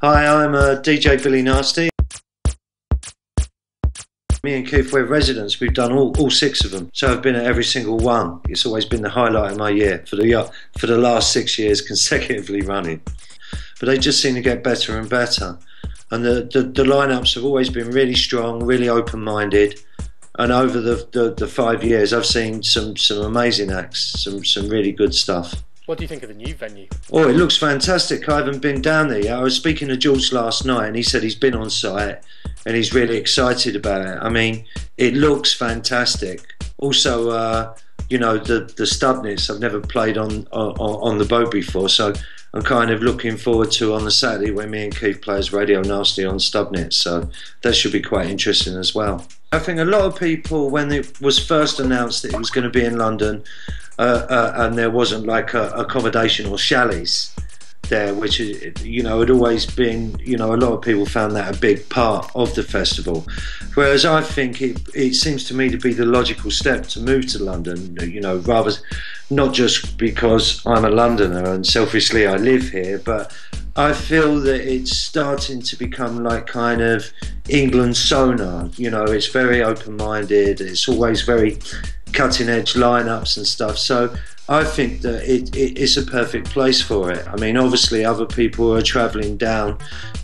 Hi, I'm DJ Billy Nasty. Me and Keith, we're residents. We've done all six of them, so I've been at every single one. It's always been the highlight of my year for the last 6 years consecutively running. But they just seem to get better and better, and the lineups have always been really strong, really open-minded. And over the 5 years, I've seen some amazing acts, some really good stuff. What do you think of the new venue? Oh, it looks fantastic. I haven't been down there yet. I was speaking to George last night and he said he's been on site and he's really excited about it. I mean, it looks fantastic. Also, you know, the Stubnits, I've never played on the boat before, so I'm kind of looking forward to on the Saturday when me and Keith play as RadioNasty on Stubnits, so that should be quite interesting as well. I think a lot of people, when it was first announced that it was going to be in London, and there wasn't like accommodation or chalets there, which is, you know, had always been, you know, a lot of people found that a big part of the festival. Whereas I think it seems to me to be the logical step to move to London, you know, rather not just because I'm a Londoner and selfishly I live here, but I feel that it's starting to become like kind of England's Sonar. You know, it's very open-minded, it's always very cutting-edge lineups and stuff, so I think that it's a perfect place for it. I mean, obviously other people who are travelling down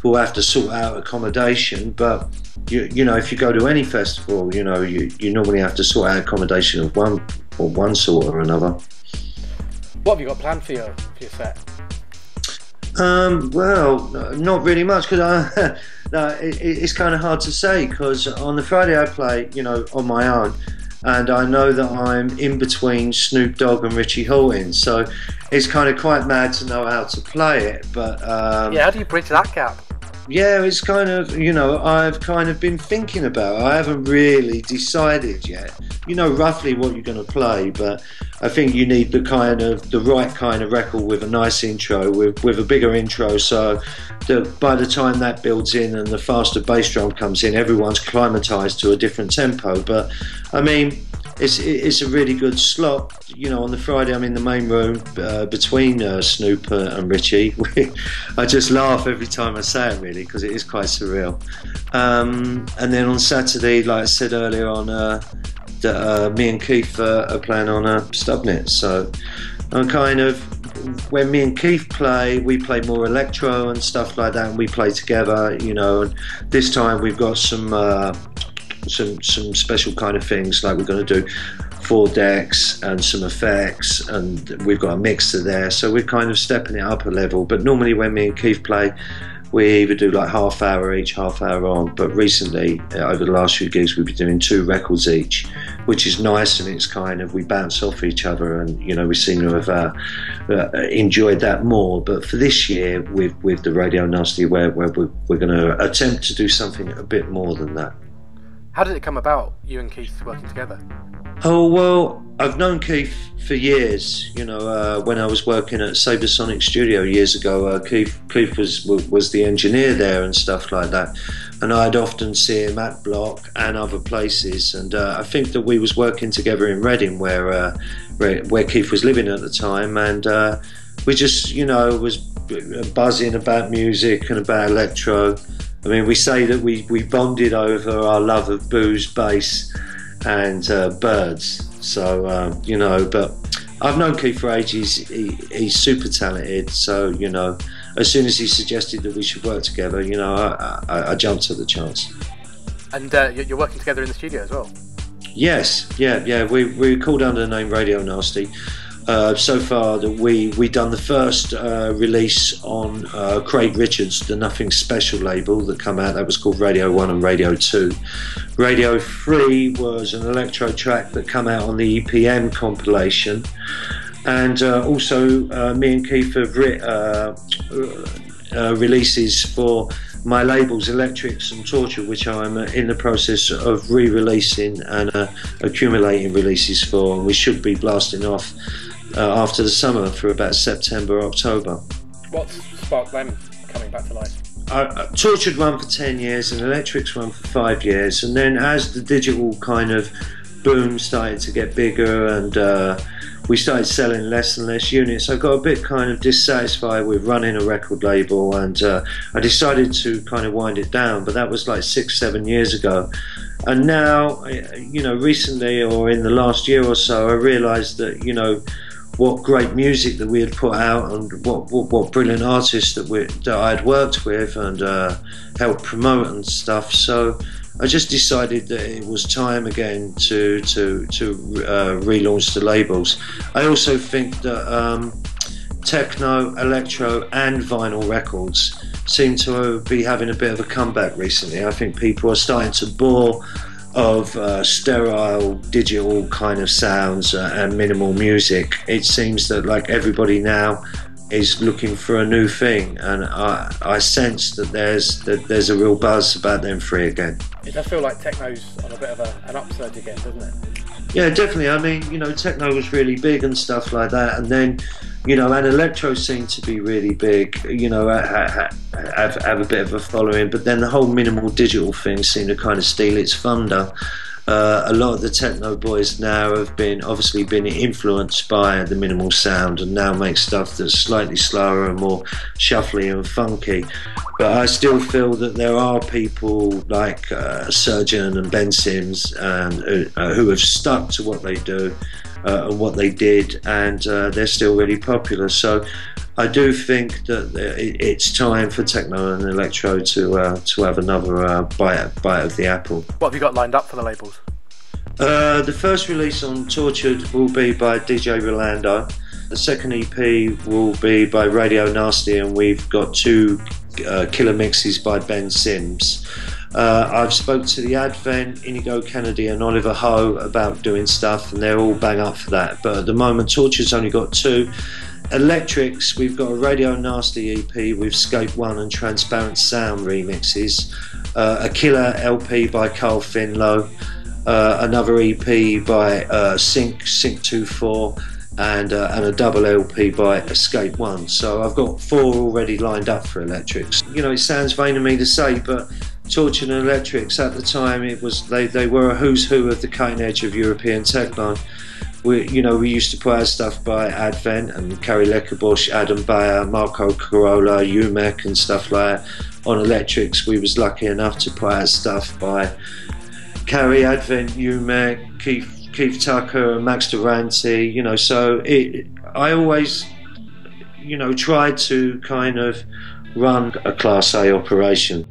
will have to sort out accommodation, but you know, if you go to any festival, you know, you normally have to sort out accommodation of one sort or another. What have you got planned for your set? Well, not really much, because it's kind of hard to say, because on the Friday I play, you know, on my own, and I know that I'm in between Snoop, Dogg and Richie Hawtin, so it's kind of quite mad to know how to play it, but yeah, how do you bridge that gap? Yeah, it's kind of, you know, I've kind of been thinking about it. I haven't really decided yet. You know roughly what you're going to play, but I think you need the right kind of record with a nice intro, with a bigger intro, so that by the time that builds in and the faster bass drum comes in, everyone's climatized to a different tempo. But I mean, it's a really good slot. You know, on the Friday I'm in the main room between Snoop and Richie. I just laugh every time I say it, really, because it is quite surreal. And then on Saturday, like I said earlier on, me and Keith are playing on a Stubnit. So I'm kind of, when me and Keith play, we play more electro and stuff like that, and we play together, you know. And this time we've got some special kind of things, like we're going to do 4 decks and some effects, and we've got a mixer there, so we're kind of stepping it up a level. But normally when me and Keith play, we either do like half hour each, half hour on, but recently over the last few gigs we've been doing 2 records each, which is nice, and it's kind of, we bounce off each other, and you know, we seem to have enjoyed that more. But for this year with the RadioNasty, where we're going to attempt to do something a bit more than that. How did it come about, you and Keith working together? Oh, well, I've known Keith for years. You know, when I was working at Sabersonic Studio years ago, Keith was the engineer there and stuff like that. And I'd often see him at Bloc and other places. And I think that we was working together in Reading, where Keith was living at the time. And we just, you know, was buzzing about music and about electro. I mean, we say that we bonded over our love of booze, bass and birds. So, you know, but I've known Keith for ages. He's super talented. So, you know, as soon as he suggested that we should work together, you know, I jumped at the chance. And you're working together in the studio as well? Yes, yeah. We recorded under the name RadioNasty. So far that we done the first release on Craig Richards, the Nothing Special label that come out. That was called Radio 1 and Radio 2. Radio 3 was an electro track that come out on the EPM compilation. And also me and Keith have releases for my labels Electrix and Tortured, which I'm in the process of re-releasing and accumulating releases for, and we should be blasting off after the summer for about September, October. What's sparked them coming back to life? Tortured run for 10 years and Electrix run for 5 years, and then as the digital kind of boom started to get bigger, and we started selling less and less units. I got a bit kind of dissatisfied with running a record label, and I decided to kind of wind it down, but that was like 6-7 years ago. And now, you know, recently or in the last year or so, I realised that, you know, what great music that we had put out, and what brilliant artists that I had worked with and helped promote and stuff. So I just decided that it was time again to relaunch the labels. I also think that techno, electro and vinyl records seem to be having a bit of a comeback recently. I think people are starting to bore of sterile digital kind of sounds and minimal music. It seems that like everybody now is looking for a new thing, and I sense that there's a real buzz about them three again. It does feel like techno's on a bit of an upsurge again, doesn't it? Yeah, definitely. I mean, you know, techno was really big and stuff like that, and then, you know, and electro seemed to be really big, you know, have a bit of a following, but then the whole minimal digital thing seemed to kind of steal its thunder. A lot of the techno boys now have obviously been influenced by the minimal sound, and now make stuff that's slightly slower and more shuffly and funky. But I still feel that there are people like Surgeon and Ben Sims and who have stuck to what they do and what they did, and they're still really popular. So I do think that it's time for techno and electro to have another bite of the apple. What have you got lined up for the labels? The first release on Tortured will be by DJ Rolando. The second EP will be by RadioNasty, and we've got 2 killer mixes by Ben Sims. I've spoke to the Advent, Inigo Kennedy and Oliver Ho about doing stuff, and they're all bang up for that. But at the moment, Tortured's only got 2. Electrix, we've got a RadioNasty EP with Scape 1 and Transparent Sound remixes, a killer LP by Carl Finlow, another EP by Sync24, and a double LP by Escape 1. So I've got 4 already lined up for Electrix. You know, it sounds vain of me to say, but Tortured and Electrix at the time, it was they were a who's who of the cutting edge of European techno. We used to put out stuff by Advent and Carrie Leckerbusch, Adam Bayer, Marco Carola, Umek and stuff like that. On Electrix, we was lucky enough to put out stuff by Carrie, Advent, Umek, Keith Tucker and Max Durante, you know, so I always, you know, tried to kind of run a Class A operation.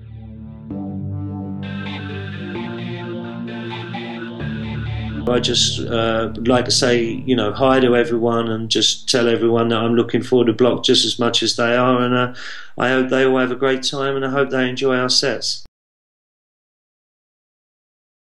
I just like to say, you know, hi to everyone and just tell everyone that I'm looking forward to Bloc just as much as they are, and I hope they all have a great time, and I hope they enjoy our sets.